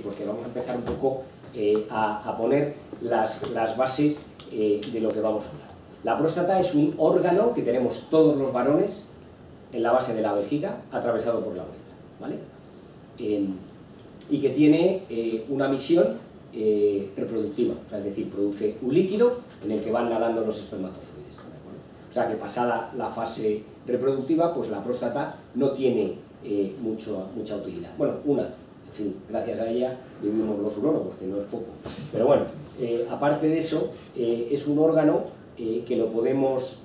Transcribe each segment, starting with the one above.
porque vamos a empezar un poco a poner las bases de lo que vamos a hablar. La próstata es un órgano que tenemos todos los varones en la base de la vejiga, atravesado por la uretra, ¿vale? Y que tiene una misión reproductiva, o sea, es decir, produce un líquido en el que van nadando los espermatozoides, ¿de acuerdo? O sea, que pasada la fase reproductiva, pues la próstata no tiene mucha utilidad. Bueno, en fin, gracias a ella vivimos los urólogos, que no es poco. Pero bueno, aparte de eso, es un órgano que lo podemos,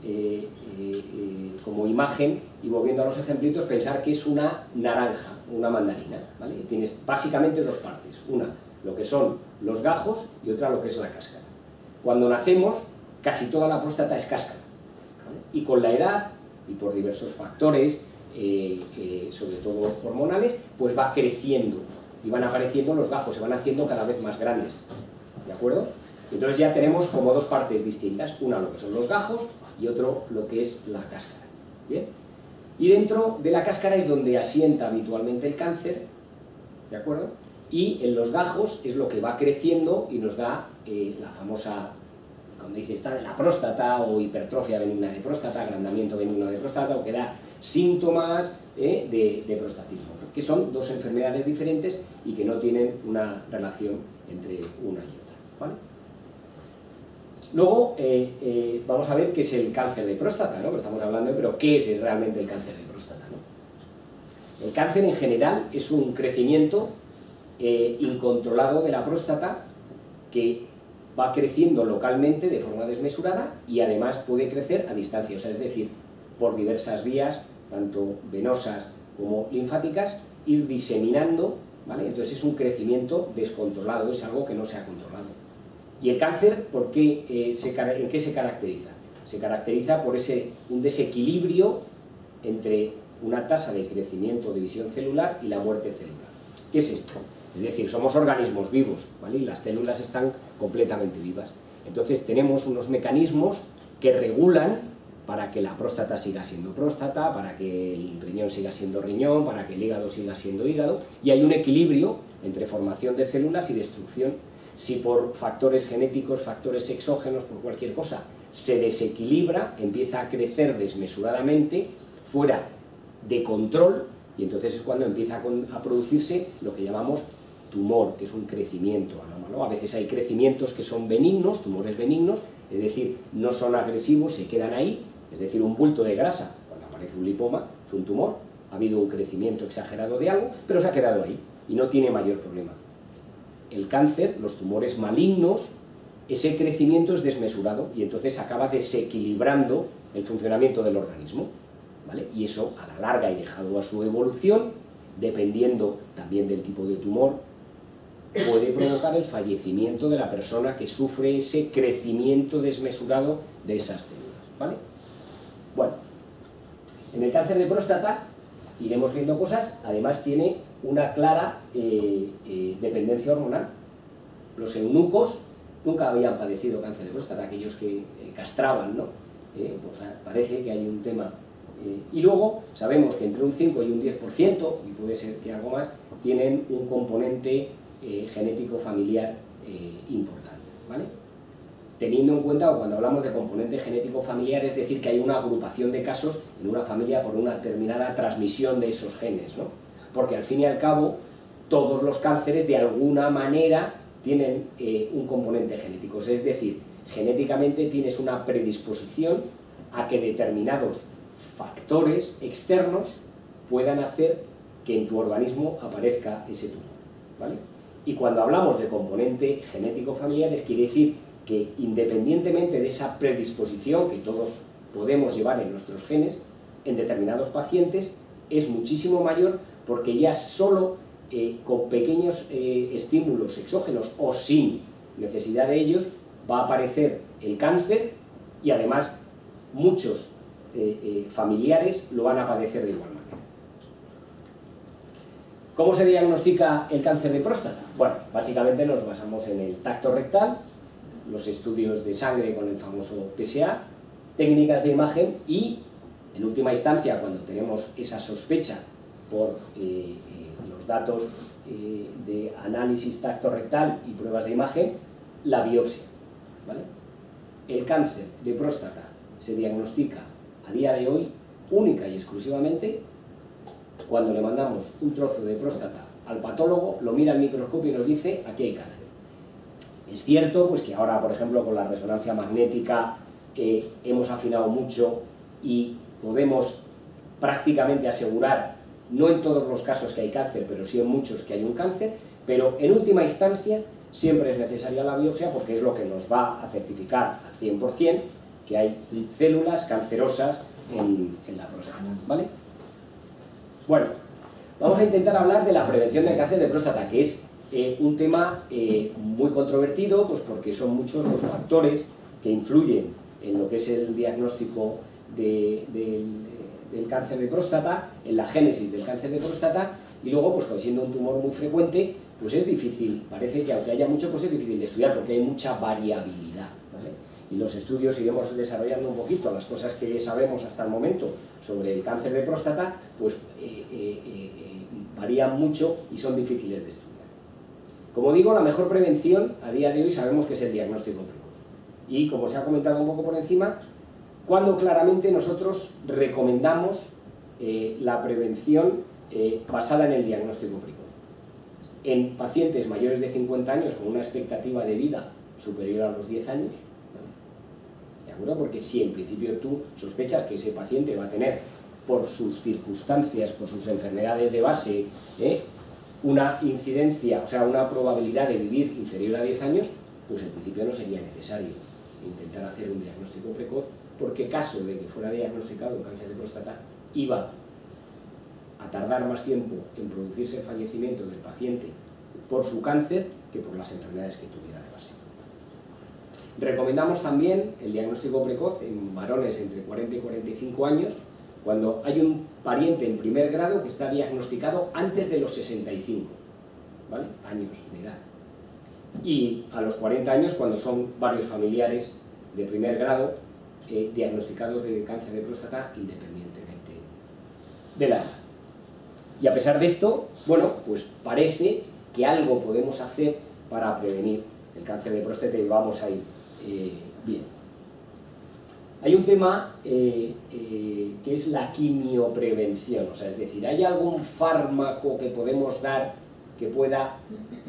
como imagen, y volviendo a los ejemplitos, pensar que es una naranja, una mandarina, ¿vale? Y tienes básicamente dos partes, una lo que son los gajos y otra lo que es la cáscara. Cuando nacemos, casi toda la próstata es cáscara, ¿vale? Y con la edad, y por diversos factores, sobre todo hormonales, pues va creciendo, y van apareciendo los gajos, se van haciendo cada vez más grandes, ¿de acuerdo? Entonces ya tenemos como dos partes distintas, una lo que son los gajos y otro lo que es la cáscara, ¿bien? Y dentro de la cáscara es donde asienta habitualmente el cáncer, ¿de acuerdo? Y en los gajos es lo que va creciendo y nos da la famosa, cuando dice está de la próstata, o hipertrofia benigna de próstata, agrandamiento benigno de próstata, o que da síntomas de prostatismo, que son dos enfermedades diferentes y que no tienen una relación entre una y otra, ¿vale? Luego vamos a ver qué es el cáncer de próstata, ¿no? Que estamos hablando pero ¿qué es realmente el cáncer de próstata, ¿no? El cáncer en general es un crecimiento incontrolado de la próstata que va creciendo localmente de forma desmesurada y además puede crecer a distancia, o sea, es decir, por diversas vías, tanto venosas como linfáticas, ir diseminando, ¿vale? Entonces es un crecimiento descontrolado, es algo que no se ha controlado. ¿Y el cáncer en qué se caracteriza? Se caracteriza por un desequilibrio entre una tasa de crecimiento o división celular y la muerte celular. ¿Qué es esto? Es decir, somos organismos vivos, ¿vale? Y las células están completamente vivas. Entonces tenemos unos mecanismos que regulan para que la próstata siga siendo próstata, para que el riñón siga siendo riñón, para que el hígado siga siendo hígado, y hay un equilibrio entre formación de células y destrucción. Si por factores genéticos, factores exógenos, por cualquier cosa, se desequilibra, empieza a crecer desmesuradamente, fuera de control, y entonces es cuando empieza a producirse lo que llamamos tumor, que es un crecimiento anómalo. A veces hay crecimientos que son benignos, tumores benignos, es decir, no son agresivos, se quedan ahí, es decir, un bulto de grasa, cuando aparece un lipoma, es un tumor, ha habido un crecimiento exagerado de algo, pero se ha quedado ahí, y no tiene mayor problema. El cáncer, los tumores malignos, ese crecimiento es desmesurado, y entonces acaba desequilibrando el funcionamiento del organismo, ¿vale? Y eso, a la larga y dejado a su evolución, dependiendo también del tipo de tumor, puede provocar el fallecimiento de la persona que sufre ese crecimiento desmesurado de esas células, ¿vale? Bueno, en el cáncer de próstata iremos viendo cosas, además tiene una clara dependencia hormonal. Los eunucos nunca habían padecido cáncer de próstata, aquellos que castraban, ¿no? Pues parece que hay un tema. Y luego sabemos que entre un 5 y un 10%, y puede ser que algo más, tienen un componente genético familiar importante, ¿vale? Teniendo en cuenta, o cuando hablamos de componente genético familiar, es decir, que hay una agrupación de casos en una familia por una determinada transmisión de esos genes, ¿no? Porque al fin y al cabo, todos los cánceres de alguna manera tienen un componente genético, es decir, genéticamente tienes una predisposición a que determinados factores externos puedan hacer que en tu organismo aparezca ese tumor, ¿vale? Y cuando hablamos de componente genético familiar, quiere decir que independientemente de esa predisposición que todos podemos llevar en nuestros genes, en determinados pacientes es muchísimo mayor, porque ya solo con pequeños estímulos exógenos o sin necesidad de ellos va a aparecer el cáncer, y además muchos familiares lo van a padecer de igual manera. ¿Cómo se diagnostica el cáncer de próstata? Bueno, básicamente nos basamos en el tacto rectal, los estudios de sangre con el famoso PSA, técnicas de imagen y, en última instancia, cuando tenemos esa sospecha por los datos de análisis tacto rectal y pruebas de imagen, la biopsia, ¿vale? El cáncer de próstata se diagnostica a día de hoy única y exclusivamente cuando le mandamos un trozo de próstata al patólogo, lo mira al microscopio y nos dice: aquí hay cáncer. Es cierto pues que ahora, por ejemplo, con la resonancia magnética hemos afinado mucho y podemos prácticamente asegurar, no en todos los casos que hay cáncer, pero sí en muchos que hay un cáncer, pero en última instancia siempre es necesaria la biopsia porque es lo que nos va a certificar al 100% que hay células cancerosas en la próstata, ¿vale? Bueno, vamos a intentar hablar de la prevención del cáncer de próstata, que es un tema muy controvertido, pues porque son muchos los factores que influyen en lo que es el diagnóstico del cáncer de próstata, en la génesis del cáncer de próstata, y luego, pues siendo un tumor muy frecuente, pues es difícil, parece que aunque haya mucho, pues es difícil de estudiar porque hay mucha variabilidad, ¿vale? Y los estudios iremos desarrollando un poquito las cosas que sabemos hasta el momento sobre el cáncer de próstata, pues varían mucho y son difíciles de estudiar. Como digo, la mejor prevención a día de hoy sabemos que es el diagnóstico precoz. Y como se ha comentado un poco por encima, cuando claramente nosotros recomendamos la prevención basada en el diagnóstico precoz. En pacientes mayores de 50 años con una expectativa de vida superior a los 10 años, ¿de acuerdo? Porque si en principio tú sospechas que ese paciente va a tener, por sus circunstancias, por sus enfermedades de base, una incidencia, o sea, una probabilidad de vivir inferior a 10 años, pues en principio no sería necesario intentar hacer un diagnóstico precoz, porque caso de que fuera diagnosticado un cáncer de próstata, iba a tardar más tiempo en producirse el fallecimiento del paciente por su cáncer que por las enfermedades que tuviera de base. Recomendamos también el diagnóstico precoz en varones entre 40 y 45 años, cuando hay un pariente en primer grado que está diagnosticado antes de los 65, ¿vale? Años de edad. Y a los 40 años cuando son varios familiares de primer grado diagnosticados de cáncer de próstata independientemente de la edad. Y a pesar de esto, bueno, pues parece que algo podemos hacer para prevenir el cáncer de próstata y vamos a ir bien. Hay un tema que es la quimioprevención, o sea, es decir, ¿hay algún fármaco que podemos dar que pueda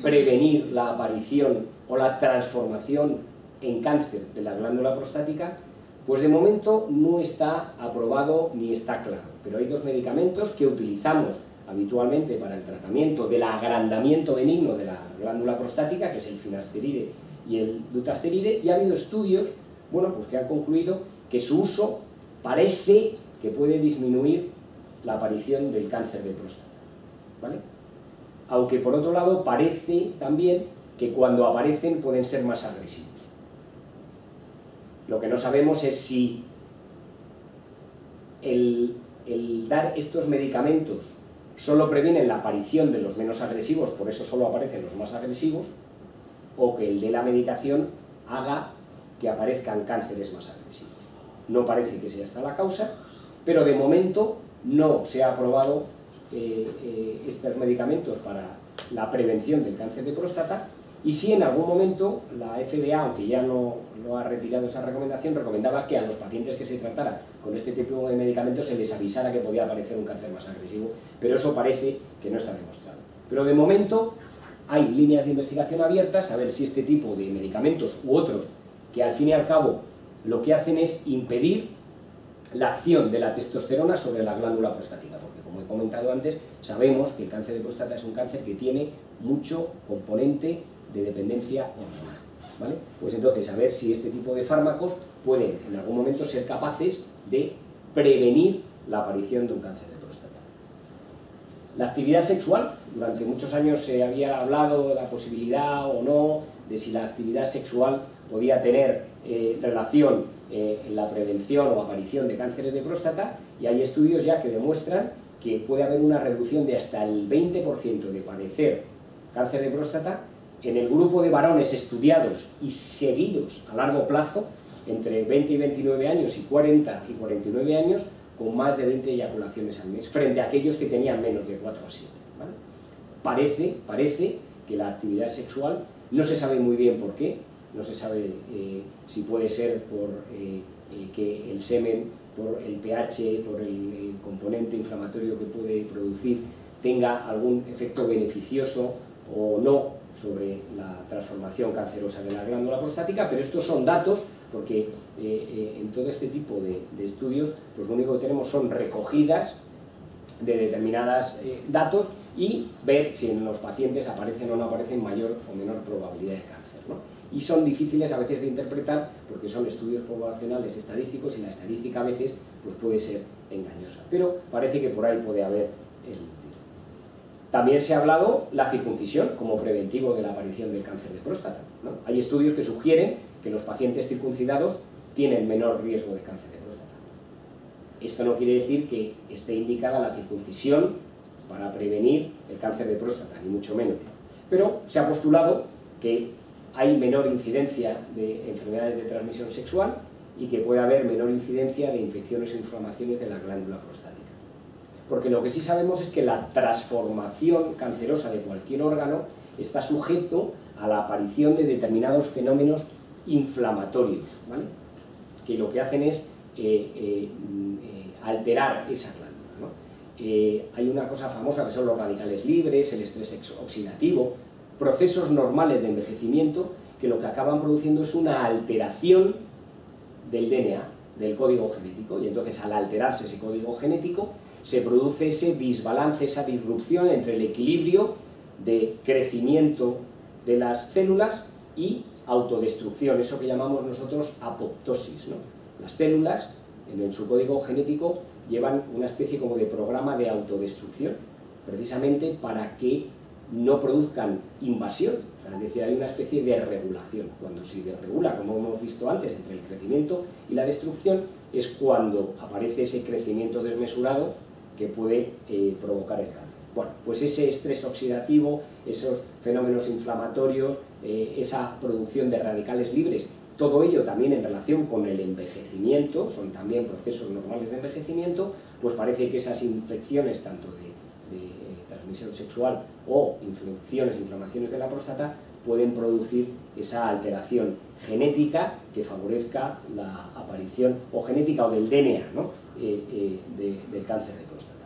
prevenir la aparición o la transformación en cáncer de la glándula prostática? Pues de momento no está aprobado ni está claro, pero hay dos medicamentos que utilizamos habitualmente para el tratamiento del agrandamiento benigno de la glándula prostática, que es el finasteride y el dutasteride, y ha habido estudios, bueno, pues que han concluido que su uso parece que puede disminuir la aparición del cáncer de próstata, ¿vale? Aunque por otro lado parece también que cuando aparecen pueden ser más agresivos. Lo que no sabemos es si el dar estos medicamentos solo previenen la aparición de los menos agresivos, por eso solo aparecen los más agresivos, o que el de la medicación haga que aparezcan cánceres más agresivos. No parece que sea esta la causa, pero de momento no se ha aprobado estos medicamentos para la prevención del cáncer de próstata, y sí en algún momento la FDA, aunque ya no ha retirado esa recomendación, recomendaba que a los pacientes que se tratara con este tipo de medicamentos se les avisara que podía aparecer un cáncer más agresivo, pero eso parece que no está demostrado. Pero de momento hay líneas de investigación abiertas a ver si este tipo de medicamentos u otros, que al fin y al cabo lo que hacen es impedir la acción de la testosterona sobre la glándula prostática, porque como he comentado antes, sabemos que el cáncer de próstata es un cáncer que tiene mucho componente de dependencia hormonal, ¿vale? Pues entonces a ver si este tipo de fármacos pueden en algún momento ser capaces de prevenir la aparición de un cáncer de próstata. La actividad sexual, durante muchos años se había hablado de la posibilidad o no de si la actividad sexual podía tener relación en la prevención o aparición de cánceres de próstata, y hay estudios ya que demuestran que puede haber una reducción de hasta el 20% de padecer cáncer de próstata en el grupo de varones estudiados y seguidos a largo plazo, entre 20 y 29 años y 40 y 49 años, con más de 20 eyaculaciones al mes, frente a aquellos que tenían menos de 4 a 7, ¿vale? parece que la actividad sexual no se sabe muy bien por qué, no se sabe si puede ser por que el semen, por el pH, por el componente inflamatorio que puede producir, tenga algún efecto beneficioso o no sobre la transformación cancerosa de la glándula prostática, pero estos son datos porque en todo este tipo de estudios pues lo único que tenemos son recogidas de determinados datos y ver si en los pacientes aparecen o no aparecen mayor o menor probabilidad de cáncer, ¿no? Y son difíciles a veces de interpretar porque son estudios poblacionales estadísticos y la estadística a veces pues puede ser engañosa, pero parece que por ahí puede haber el tiro. También se ha hablado la circuncisión como preventivo de la aparición del cáncer de próstata, ¿no? Hay estudios que sugieren que los pacientes circuncidados tienen menor riesgo de cáncer de próstata. Esto no quiere decir que esté indicada la circuncisión para prevenir el cáncer de próstata, ni mucho menos. Pero se ha postulado que hay menor incidencia de enfermedades de transmisión sexual y que puede haber menor incidencia de infecciones o inflamaciones de la glándula prostática. Porque lo que sí sabemos es que la transformación cancerosa de cualquier órgano está sujeto a la aparición de determinados fenómenos inflamatorios, ¿vale? Que lo que hacen es alterar esa glándula, ¿no? Hay una cosa famosa que son los radicales libres, el estrés oxidativo, procesos normales de envejecimiento que lo que acaban produciendo es una alteración del DNA, del código genético, y entonces al alterarse ese código genético se produce ese desbalance, esa disrupción entre el equilibrio de crecimiento de las células y autodestrucción, eso que llamamos nosotros apoptosis, ¿no? Las células, en su código genético, llevan una especie como de programa de autodestrucción, precisamente para que no produzcan invasión, o sea, es decir, hay una especie de regulación. Cuando se desregula, como hemos visto antes, entre el crecimiento y la destrucción, es cuando aparece ese crecimiento desmesurado que puede provocar el cáncer. Bueno, pues ese estrés oxidativo, esos fenómenos inflamatorios, esa producción de radicales libres, todo ello también en relación con el envejecimiento, son también procesos normales de envejecimiento, pues parece que esas infecciones, tanto de transmisión sexual o inflamaciones de la próstata, pueden producir esa alteración genética que favorezca la aparición, o genética o del DNA, ¿no? Del cáncer de próstata.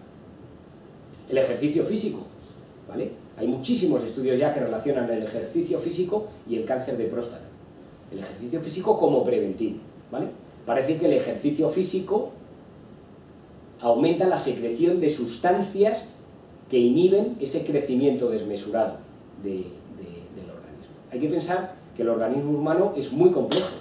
El ejercicio físico, ¿vale? Hay muchísimos estudios ya que relacionan el ejercicio físico y el cáncer de próstata. El ejercicio físico como preventivo, ¿vale? Parece que el ejercicio físico aumenta la secreción de sustancias que inhiben ese crecimiento desmesurado del organismo. Hay que pensar que el organismo humano es muy complejo,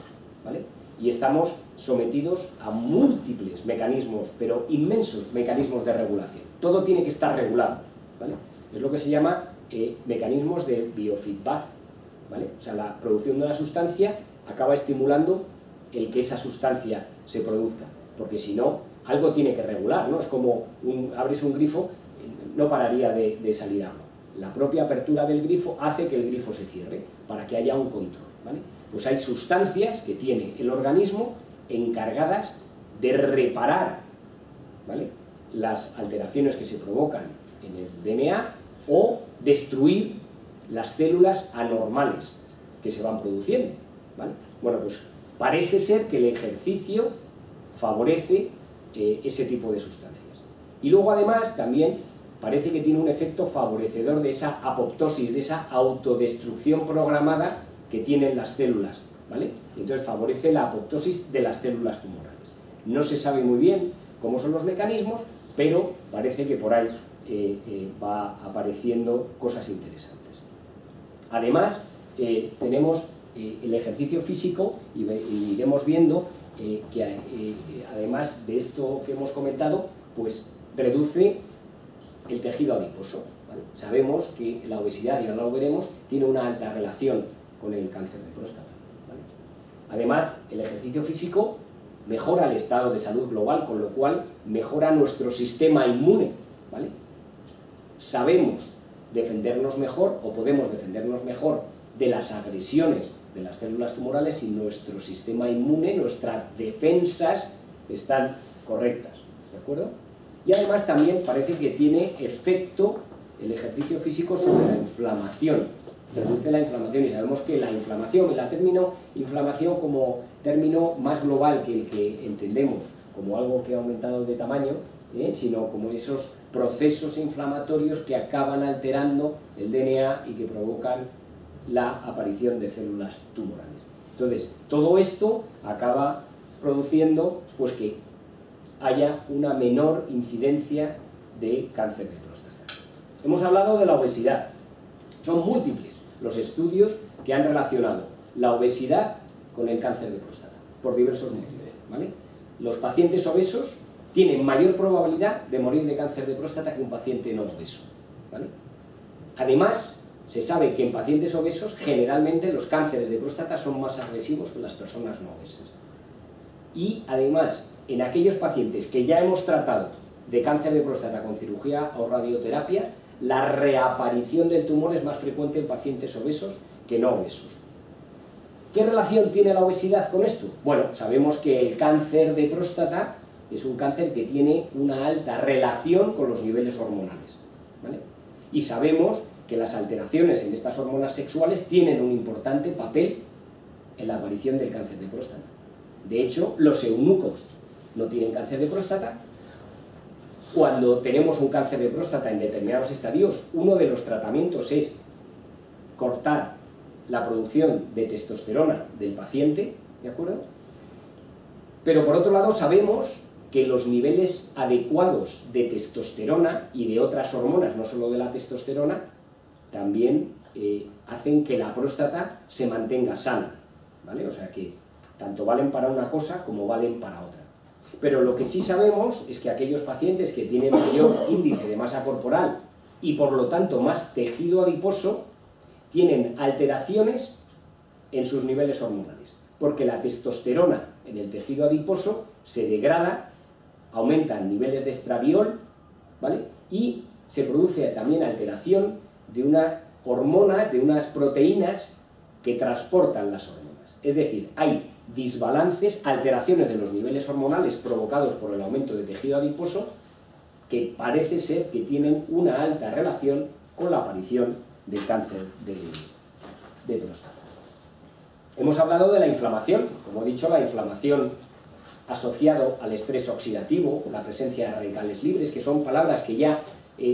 ¿vale? Y estamos sometidos a múltiples mecanismos, pero inmensos mecanismos de regulación. Todo tiene que estar regulado, ¿vale? Es lo que se llama mecanismos de biofeedback, ¿vale? O sea, la producción de una sustancia acaba estimulando el que esa sustancia se produzca, porque si no, algo tiene que regular, ¿no? Es como abres un grifo, no pararía de salir agua. La propia apertura del grifo hace que el grifo se cierre, para que haya un control, ¿vale? Pues hay sustancias que tiene el organismo encargadas de reparar, ¿vale?, las alteraciones que se provocan en el DNA o destruir las células anormales que se van produciendo, ¿vale? Bueno, pues parece ser que el ejercicio favorece ese tipo de sustancias. Y luego además también parece que tiene un efecto favorecedor de esa apoptosis, de esa autodestrucción programada que tienen las células, ¿vale? Entonces favorece la apoptosis de las células tumorales. No se sabe muy bien cómo son los mecanismos, pero parece que por ahí va apareciendo cosas interesantes. Además, tenemos el ejercicio físico y iremos viendo que además de esto que hemos comentado, pues reduce el tejido adiposo, ¿vale? Sabemos que la obesidad, y ahora lo veremos, tiene una alta relación con el cáncer de próstata, ¿vale? Además, el ejercicio físico mejora el estado de salud global, con lo cual mejora nuestro sistema inmune, ¿vale? Sabemos defendernos mejor, o podemos defendernos mejor de las agresiones de las células tumorales si nuestro sistema inmune, nuestras defensas están correctas, ¿de acuerdo? Y además también parece que tiene efecto el ejercicio físico sobre la inflamación, reduce la inflamación, y sabemos que la inflamación, la término inflamación como término más global que el que entendemos como algo que ha aumentado de tamaño, sino como esos procesos inflamatorios que acaban alterando el DNA y que provocan la aparición de células tumorales. Entonces, todo esto acaba produciendo pues, que haya una menor incidencia de cáncer de próstata. Hemos hablado de la obesidad. Son múltiples los estudios que han relacionado la obesidad con el cáncer de próstata, por diversos motivos, ¿vale? Los pacientes obesos tienen mayor probabilidad de morir de cáncer de próstata que un paciente no obeso, ¿vale? Además, se sabe que en pacientes obesos generalmente los cánceres de próstata son más agresivos que las personas no obesas. Y además, en aquellos pacientes que ya hemos tratado de cáncer de próstata con cirugía o radioterapia, la reaparición del tumor es más frecuente en pacientes obesos que no obesos. ¿Qué relación tiene la obesidad con esto? Bueno, sabemos que el cáncer de próstata es un cáncer que tiene una alta relación con los niveles hormonales, ¿vale? Y sabemos que las alteraciones en estas hormonas sexuales tienen un importante papel en la aparición del cáncer de próstata. De hecho, los eunucos no tienen cáncer de próstata. Cuando tenemos un cáncer de próstata en determinados estadios, uno de los tratamientos es cortar la producción de testosterona del paciente, ¿de acuerdo? Pero por otro lado sabemos que los niveles adecuados de testosterona y de otras hormonas, no solo de la testosterona, también hacen que la próstata se mantenga sana, ¿vale? O sea que tanto valen para una cosa como valen para otra. Pero lo que sí sabemos es que aquellos pacientes que tienen mayor índice de masa corporal y por lo tanto más tejido adiposo, tienen alteraciones en sus niveles hormonales, porque la testosterona en el tejido adiposo se degrada, aumentan niveles de estradiol, ¿vale? Y se produce también alteración de una hormona, de unas proteínas que transportan las hormonas. Es decir, hay desbalances, alteraciones de los niveles hormonales provocados por el aumento de tejido adiposo que parece ser que tienen una alta relación con la aparición del cáncer de próstata. Hemos hablado de la inflamación, como he dicho, la inflamación asociado al estrés oxidativo, la presencia de radicales libres, que son palabras que ya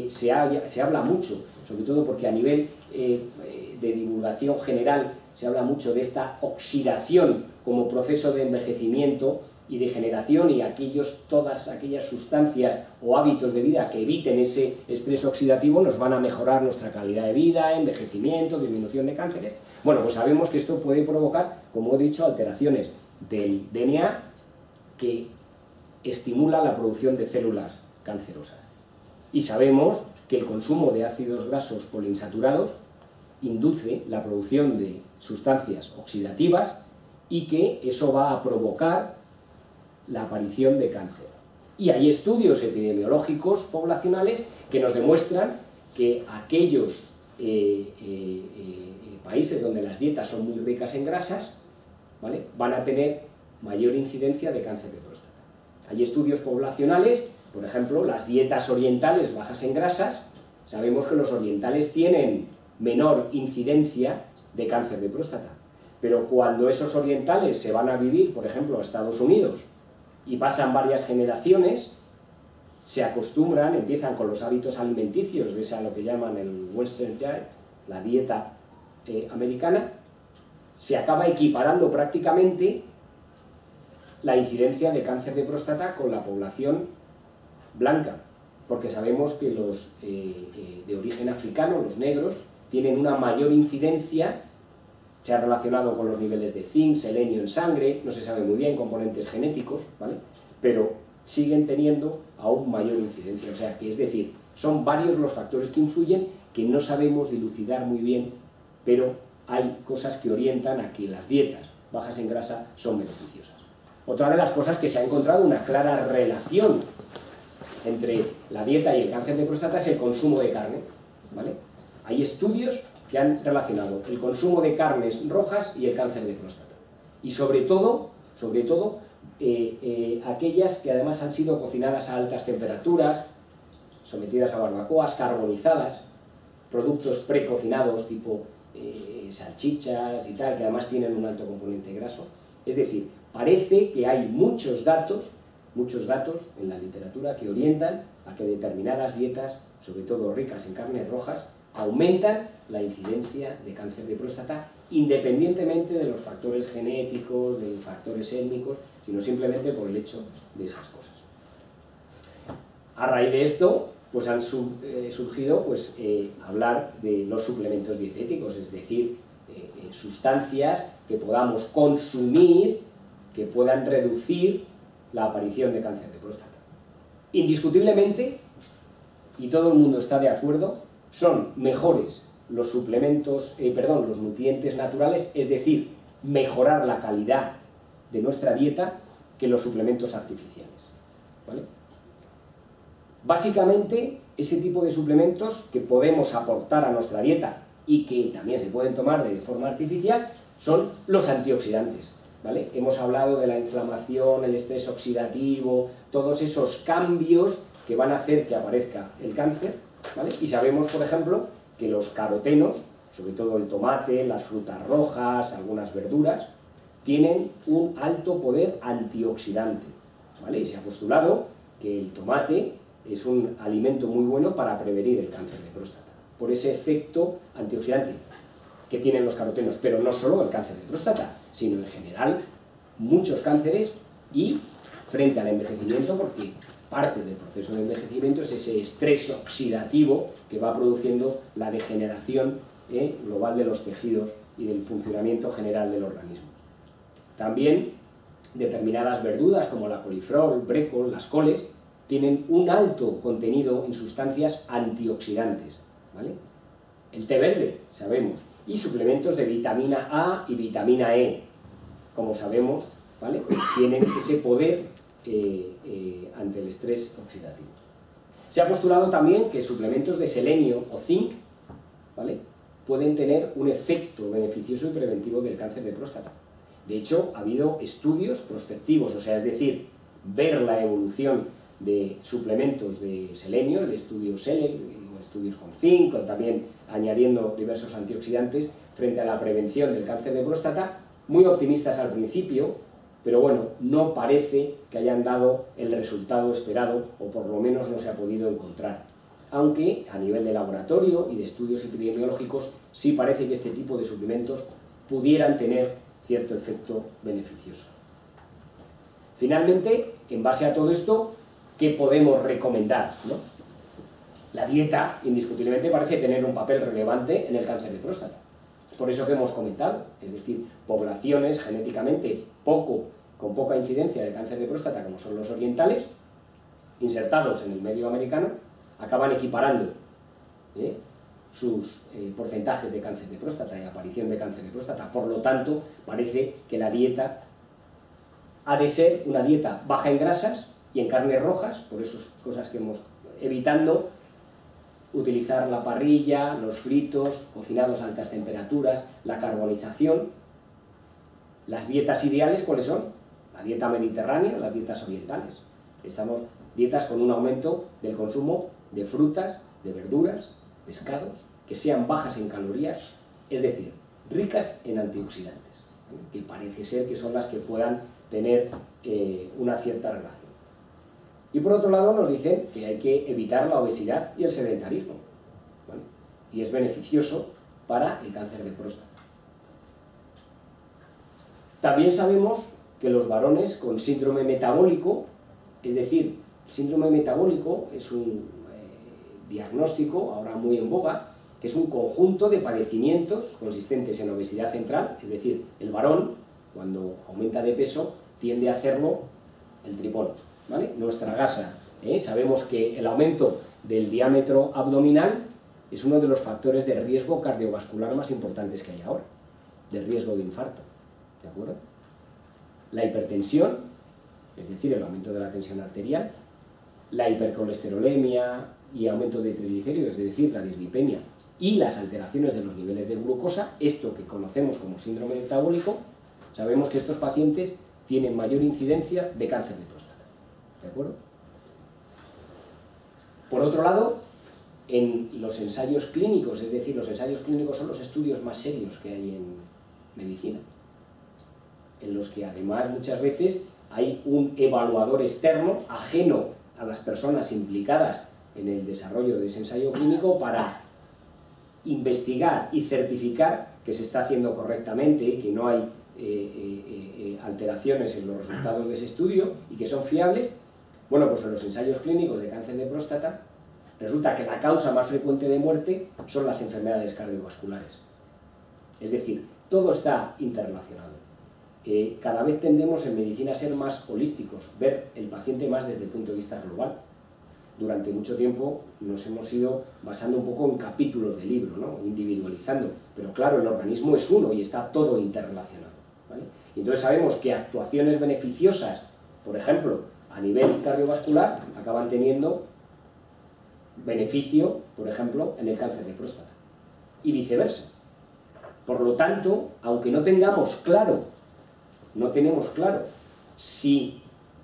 se habla mucho, sobre todo porque a nivel de divulgación general se habla mucho de esta oxidación como proceso de envejecimiento y degeneración, y todas aquellas sustancias o hábitos de vida que eviten ese estrés oxidativo nos van a mejorar nuestra calidad de vida, envejecimiento, disminución de cánceres. Bueno, pues sabemos que esto puede provocar, como he dicho, alteraciones del DNA que estimulan la producción de células cancerosas. Y sabemos que el consumo de ácidos grasos poliinsaturados induce la producción de sustancias oxidativas y que eso va a provocar la aparición de cáncer. Y hay estudios epidemiológicos poblacionales que nos demuestran que aquellos países donde las dietas son muy ricas en grasas, ¿vale?, van a tener mayor incidencia de cáncer de próstata. Hay estudios poblacionales, por ejemplo, las dietas orientales bajas en grasas, sabemos que los orientales tienen menor incidencia de cáncer de próstata, pero cuando esos orientales se van a vivir, por ejemplo, a Estados Unidos, y pasan varias generaciones, se acostumbran, empiezan con los hábitos alimenticios de esa, lo que llaman el Western Diet, la dieta americana, se acaba equiparando prácticamente la incidencia de cáncer de próstata con la población blanca, porque sabemos que los de origen africano, los negros, tienen una mayor incidencia, se ha relacionado con los niveles de zinc, selenio en sangre, no se sabe muy bien, componentes genéticos, ¿vale?, pero siguen teniendo aún mayor incidencia, o sea que, es decir, son varios los factores que influyen que no sabemos dilucidar muy bien, pero hay cosas que orientan a que las dietas bajas en grasa son beneficiosas. Otra de las cosas que se ha encontrado una clara relación entre la dieta y el cáncer de próstata es el consumo de carne, ¿vale? Hay estudios que han relacionado el consumo de carnes rojas y el cáncer de próstata. Y sobre todo aquellas que además han sido cocinadas a altas temperaturas, sometidas a barbacoas, carbonizadas, productos precocinados tipo salchichas y tal, que además tienen un alto componente graso. Es decir, parece que hay muchos datos en la literatura que orientan a que determinadas dietas, sobre todo ricas en carnes rojas, aumentan la incidencia de cáncer de próstata independientemente de los factores genéticos, de los factores étnicos, sino simplemente por el hecho de esas cosas. A raíz de esto, pues han surgido hablar de los suplementos dietéticos, es decir, sustancias que podamos consumir que puedan reducir la aparición de cáncer de próstata. Indiscutiblemente, y todo el mundo está de acuerdo, son mejores los suplementos, los nutrientes naturales, es decir, mejorar la calidad de nuestra dieta que los suplementos artificiales, ¿vale? Básicamente, ese tipo de suplementos que podemos aportar a nuestra dieta y que también se pueden tomar de forma artificial son los antioxidantes, ¿vale? Hemos hablado de la inflamación, el estrés oxidativo, todos esos cambios que van a hacer que aparezca el cáncer, ¿vale? Y sabemos, por ejemplo, que los carotenos, sobre todo el tomate, las frutas rojas, algunas verduras, tienen un alto poder antioxidante, ¿vale? Y se ha postulado que el tomate es un alimento muy bueno para prevenir el cáncer de próstata, por ese efecto antioxidante que tienen los carotenos, pero no solo el cáncer de próstata, sino en general muchos cánceres y frente al envejecimiento, porque parte del proceso de envejecimiento es ese estrés oxidativo que va produciendo la degeneración global de los tejidos y del funcionamiento general del organismo. También determinadas verduras como la coliflor, el brécol, las coles, tienen un alto contenido en sustancias antioxidantes, ¿vale? El té verde, sabemos, y suplementos de vitamina A y vitamina E, como sabemos, ¿vale? Tienen ese poder ante el estrés oxidativo. Se ha postulado también que suplementos de selenio o zinc, ¿vale?, pueden tener un efecto beneficioso y preventivo del cáncer de próstata. De hecho, ha habido estudios prospectivos, o sea, es decir, ver la evolución de suplementos de selenio, el estudio SELEC, estudios con zinc, también añadiendo diversos antioxidantes frente a la prevención del cáncer de próstata, muy optimistas al principio, pero bueno, no parece que hayan dado el resultado esperado, o por lo menos no se ha podido encontrar. Aunque a nivel de laboratorio y de estudios epidemiológicos sí parece que este tipo de suplementos pudieran tener cierto efecto beneficioso. Finalmente, en base a todo esto, ¿qué podemos recomendar, ¿no? La dieta, indiscutiblemente, parece tener un papel relevante en el cáncer de próstata. Por eso que hemos comentado, es decir, poblaciones genéticamente con poca incidencia de cáncer de próstata, como son los orientales, insertados en el medio americano, acaban equiparando sus porcentajes de cáncer de próstata y aparición de cáncer de próstata. Por lo tanto, parece que la dieta ha de ser una dieta baja en grasas y en carnes rojas, por esas cosas que hemos evitando utilizar la parrilla, los fritos, cocinados a altas temperaturas, la carbonización. Las dietas ideales, ¿cuáles son? La dieta mediterránea, las dietas orientales. Estamos dietas con un aumento del consumo de frutas, de verduras, pescados, que sean bajas en calorías, es decir, ricas en antioxidantes, ¿vale?, que parece ser que son las que puedan tener una cierta relación. Y por otro lado nos dicen que hay que evitar la obesidad y el sedentarismo, ¿vale?, y es beneficioso para el cáncer de próstata. También sabemos que los varones con síndrome metabólico, es decir, el síndrome metabólico es un diagnóstico ahora muy en boga, que es un conjunto de padecimientos consistentes en obesidad central, es decir, el varón, cuando aumenta de peso, tiende a hacerlo el tripón, ¿vale? Nuestra grasa, sabemos que el aumento del diámetro abdominal es uno de los factores de riesgo cardiovascular más importantes que hay ahora, de riesgo de infarto, ¿de acuerdo? La hipertensión, es decir, el aumento de la tensión arterial, la hipercolesterolemia y aumento de triglicéridos, es decir, la dislipemia, y las alteraciones de los niveles de glucosa, esto que conocemos como síndrome metabólico, sabemos que estos pacientes tienen mayor incidencia de cáncer de próstata, ¿de acuerdo? Por otro lado, en los ensayos clínicos, es decir, los ensayos clínicos son los estudios más serios que hay en medicina, en los que además muchas veces hay un evaluador externo, ajeno a las personas implicadas en el desarrollo de ese ensayo clínico, para investigar y certificar que se está haciendo correctamente, que no hay alteraciones en los resultados de ese estudio y que son fiables. Bueno, pues en los ensayos clínicos de cáncer de próstata resulta que la causa más frecuente de muerte son las enfermedades cardiovasculares. Es decir, todo está interrelacionado. Cada vez tendemos en medicina a ser más holísticos, ver el paciente más desde el punto de vista global. Durante mucho tiempo nos hemos ido basando un poco en capítulos de libro, ¿no? Individualizando, pero claro, el organismo es uno y está todo interrelacionado, ¿vale? Y entonces sabemos que actuaciones beneficiosas, por ejemplo, a nivel cardiovascular, acaban teniendo beneficio, por ejemplo, en el cáncer de próstata, y viceversa. Por lo tanto, aunque no tenemos claro si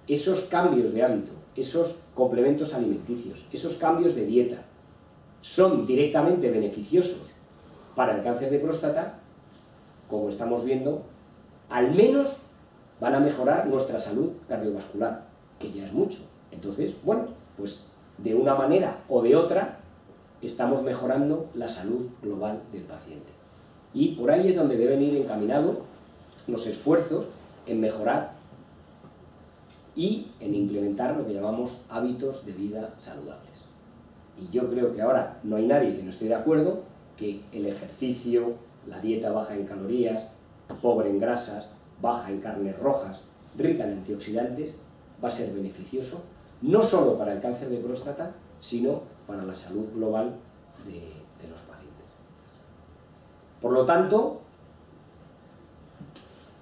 esos cambios de hábito, esos complementos alimenticios, esos cambios de dieta son directamente beneficiosos para el cáncer de próstata, como estamos viendo, al menos van a mejorar nuestra salud cardiovascular, que ya es mucho. Entonces, bueno, pues de una manera o de otra estamos mejorando la salud global del paciente. Y por ahí es donde deben ir encaminados los esfuerzos en mejorar y en implementar lo que llamamos hábitos de vida saludables. Y yo creo que ahora no hay nadie que no esté de acuerdo que el ejercicio, la dieta baja en calorías, pobre en grasas, baja en carnes rojas, rica en antioxidantes, va a ser beneficioso no solo para el cáncer de próstata, sino para la salud global de los pacientes. Por lo tanto,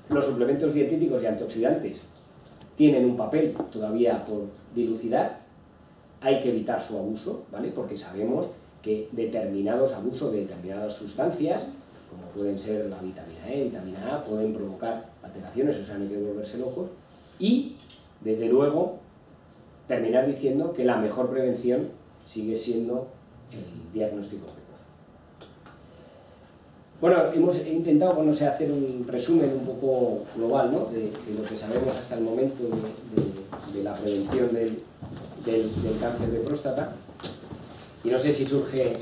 los suplementos dietéticos y antioxidantes tienen un papel todavía por dilucidar. Hay que evitar su abuso, ¿vale? Porque sabemos que determinados abusos de determinadas sustancias, como pueden ser la vitamina E, vitamina A, pueden provocar alteraciones, o sea, no hay que volverse locos. Y, desde luego, terminar diciendo que la mejor prevención sigue siendo el diagnóstico precoz. Bueno, hemos intentado, bueno, hacer un resumen un poco global, ¿no?, de lo que sabemos hasta el momento de la prevención del cáncer de próstata. Y no sé si surge